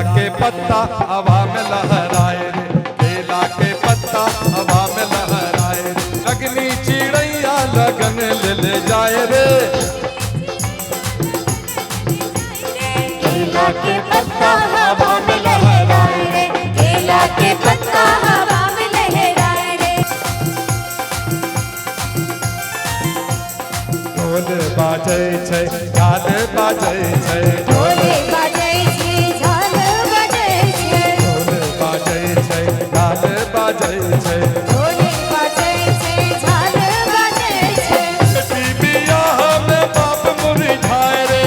के पत्ता हवा में लहराए रे, केला के पत्ता हवा में लहराए रे, अग्नि चिड़ैया लगन ले जाए रे। केला के पत्ता हवा में लहराए रे, केला के पत्ता हवा में लहराए रे। ढोल बाजै छै, झाल बाजै छै, ढोल बाजै छै, झाल बाजै छै, ढोल बाजै छै, झाल बाजै छै, ढोल बाजै छै, झाल बाजै छै। बेटी बियाह में बाप मुरझाए रे,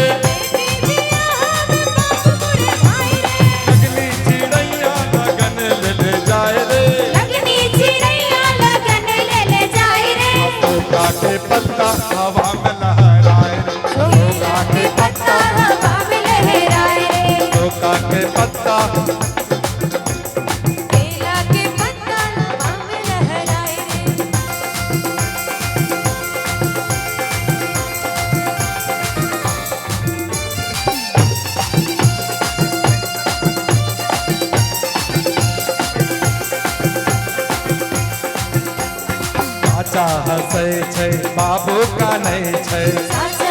अग्नि चिड़ैया लगन ले जाए रे। अग्नि चिड़ैया लगन ले जाए रे। केला के पत्ता हवा में लहराए रे, केला के पत्ता हवा में लहराए रे, केला के पत्ता केला के पत्ता हवा में लहराए रे। चाचा हंसै छै, बाबू कानै छै, चाचा